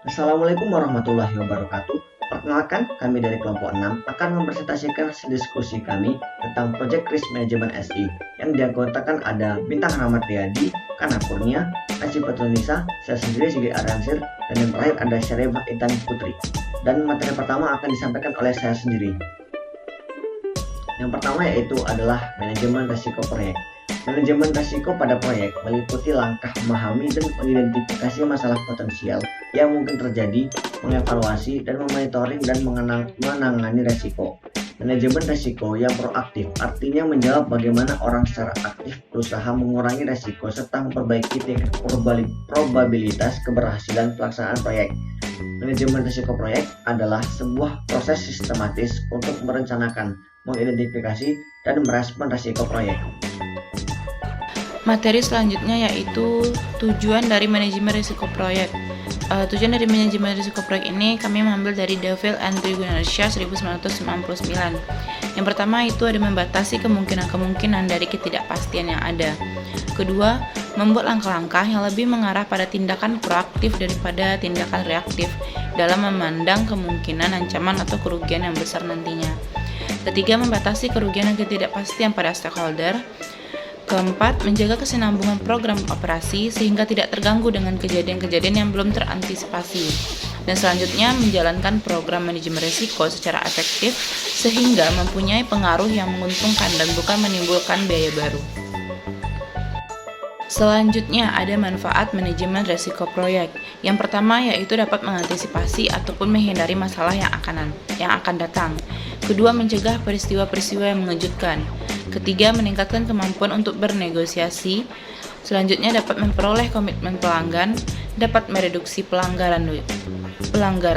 Assalamualaikum warahmatullahi wabarakatuh. Perkenalkan, kami dari kelompok 6 akan mempresentasikan hasil diskusi kami tentang Project Risk Management SI yang dianggotkan ada Bintang Rahmat Riyadi, Kana Kurnia, Najib Nisa, saya sendiri Sigit Aransir, dan yang terakhir ada Syarifah Intan Putri. Dan materi pertama akan disampaikan oleh saya sendiri. Yang pertama yaitu adalah manajemen risiko proyek. Manajemen risiko pada proyek meliputi langkah memahami dan mengidentifikasi masalah potensial yang mungkin terjadi, mengevaluasi dan memonitoring dan menangani risiko. Manajemen risiko yang proaktif artinya menjawab bagaimana orang secara aktif berusaha mengurangi risiko serta memperbaiki tingkat probabilitas keberhasilan pelaksanaan proyek. Manajemen risiko proyek adalah sebuah proses sistematis untuk merencanakan, mengidentifikasi, dan merespon risiko proyek. Materi selanjutnya yaitu tujuan dari manajemen risiko proyek. Tujuan dari manajemen risiko proyek ini kami mengambil dari Deville and Gunarsha 1999. Yang pertama itu ada membatasi kemungkinan-kemungkinan dari ketidakpastian yang ada. Kedua, membuat langkah-langkah yang lebih mengarah pada tindakan proaktif daripada tindakan reaktif dalam memandang kemungkinan ancaman atau kerugian yang besar nantinya. Ketiga, membatasi kerugian dan ketidakpastian pada stakeholder. Keempat, menjaga kesinambungan program operasi sehingga tidak terganggu dengan kejadian-kejadian yang belum terantisipasi. Dan selanjutnya, menjalankan program manajemen risiko secara efektif sehingga mempunyai pengaruh yang menguntungkan dan bukan menimbulkan biaya baru. Selanjutnya ada manfaat manajemen risiko proyek. Yang pertama yaitu dapat mengantisipasi ataupun menghindari masalah yang akan datang. Kedua, mencegah peristiwa-peristiwa yang mengejutkan. Ketiga, meningkatkan kemampuan untuk bernegosiasi. Selanjutnya dapat memperoleh komitmen pelanggan, dapat mereduksi pelanggaran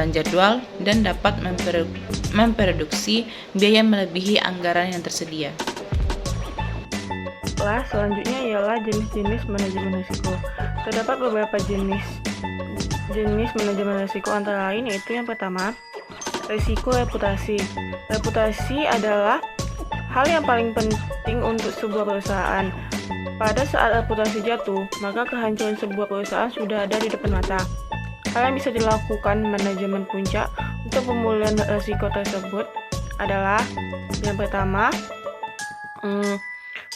jadwal, dan dapat memproduksi biaya melebihi anggaran yang tersedia. Selanjutnya ialah jenis-jenis manajemen risiko. Terdapat beberapa jenis manajemen risiko antara lain yaitu yang pertama, risiko reputasi. Reputasi adalah hal yang paling penting untuk sebuah perusahaan. Pada saat reputasi jatuh, maka kehancuran sebuah perusahaan sudah ada di depan mata. Hal yang bisa dilakukan manajemen puncak untuk pemulihan risiko tersebut adalah yang pertama,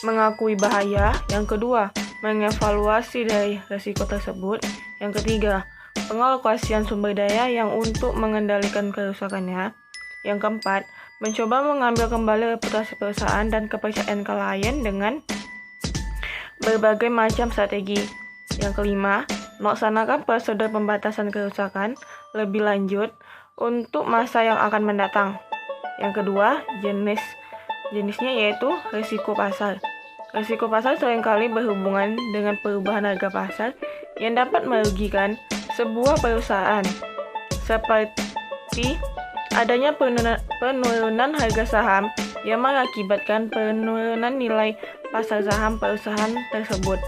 mengakui bahaya. Yang kedua, mengevaluasi dari risiko tersebut. Yang ketiga, pengalokasian sumber daya yang untuk mengendalikan kerusakannya. Yang keempat, mencoba mengambil kembali reputasi perusahaan dan kepercayaan klien dengan berbagai macam strategi. Yang kelima, melaksanakan prosedur pembatasan kerusakan lebih lanjut untuk masa yang akan mendatang. Yang kedua, jenisnya yaitu risiko pasar. Risiko pasar seringkali berhubungan dengan perubahan harga pasar yang dapat merugikan sebuah perusahaan, seperti adanya penurunan harga saham yang mengakibatkan penurunan nilai pasar saham perusahaan tersebut.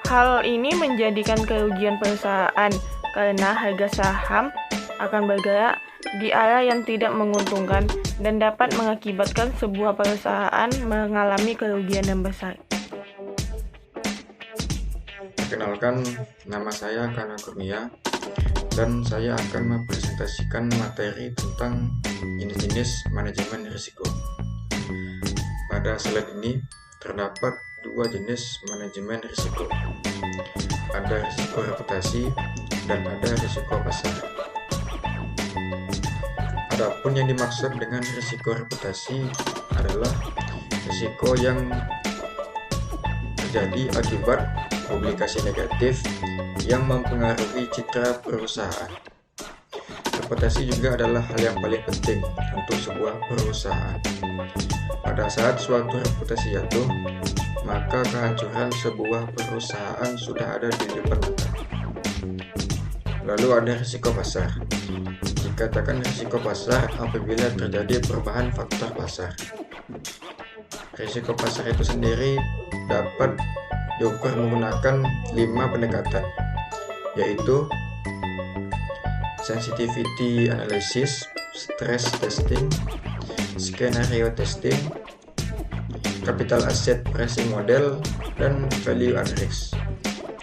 Hal ini menjadikan kerugian perusahaan karena harga saham akan bergerak di arah yang tidak menguntungkan dan dapat mengakibatkan sebuah perusahaan mengalami kerugian yang besar. Perkenalkan, nama saya Kana Kurnia dan saya akan mempresentasikan materi tentang jenis-jenis manajemen risiko. Pada slide ini terdapat dua jenis manajemen risiko. Ada risiko reputasi dan ada risiko pasar. Adapun yang dimaksud dengan risiko reputasi adalah risiko yang terjadi akibat publikasi negatif yang mempengaruhi citra perusahaan. Reputasi juga adalah hal yang paling penting untuk sebuah perusahaan. Pada saat suatu reputasi jatuh, maka kehancuran sebuah perusahaan sudah ada di depan mata. Lalu ada risiko pasar. Dikatakan risiko pasar apabila terjadi perubahan faktor pasar. Risiko pasar itu sendiri dapat diukur menggunakan 5 pendekatan, yaitu sensitivity analysis, stress testing, skenario testing, capital asset pricing model, dan value at risk.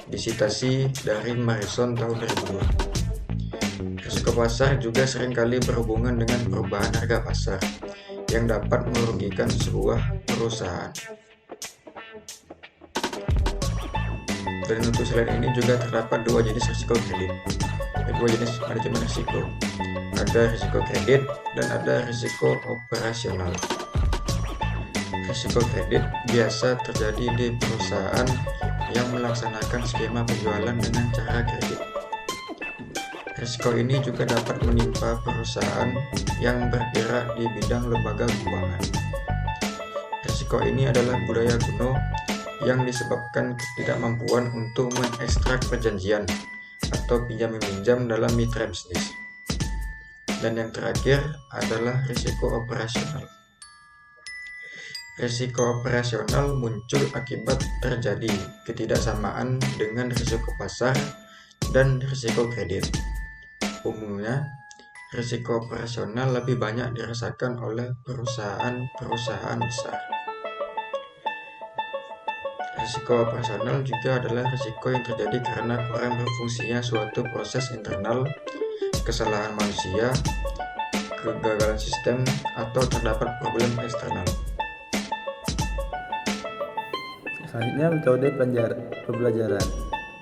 Disitasi dari Morrison tahun 2002. Risiko pasar juga seringkali berhubungan dengan perubahan harga pasar yang dapat merugikan sebuah perusahaan. Dan untuk slide ini juga terdapat dua jenis risiko kredit, dua jenis manajemen risiko. Ada risiko kredit dan ada risiko operasional. Risiko kredit biasa terjadi di perusahaan yang melaksanakan skema penjualan dengan cara kredit. Risiko ini juga dapat menimpa perusahaan yang bergerak di bidang lembaga keuangan. Risiko ini adalah budaya kuno yang disebabkan ketidakmampuan untuk mengekstrak perjanjian atau pinjam-meminjam dalam mitra bisnis. Dan yang terakhir adalah risiko operasional. Risiko operasional muncul akibat terjadi ketidaksamaan dengan risiko pasar dan risiko kredit. Umumnya, risiko operasional lebih banyak dirasakan oleh perusahaan-perusahaan besar. Risiko operasional juga adalah risiko yang terjadi karena kurang berfungsinya suatu proses internal, kesalahan manusia, kegagalan sistem, atau terdapat problem eksternal. Selanjutnya, metode pembelajaran.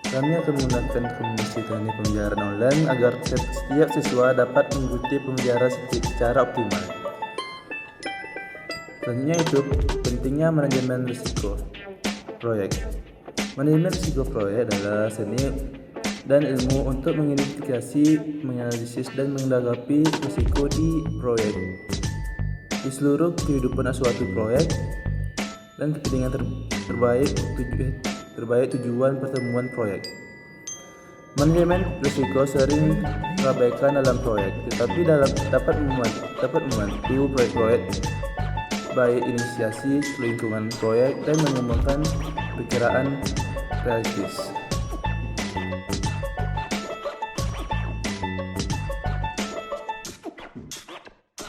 Kami akan menggunakan kombinasi teknik pembelajaran online agar setiap siswa dapat mengikuti pembelajaran secara optimal. Selanjutnya itu pentingnya manajemen risiko proyek. Manajemen risiko proyek adalah seni dan ilmu untuk mengidentifikasi, menganalisis, dan menanggapi risiko di proyek di seluruh kehidupan suatu proyek dan kepentingan terbaik tujuan pertemuan proyek. Manajemen risiko sering terabaikan dalam proyek, tetapi dapat membantu proyek-proyek baik inisiasi lingkungan proyek dan mengembangkan pikiran realistis.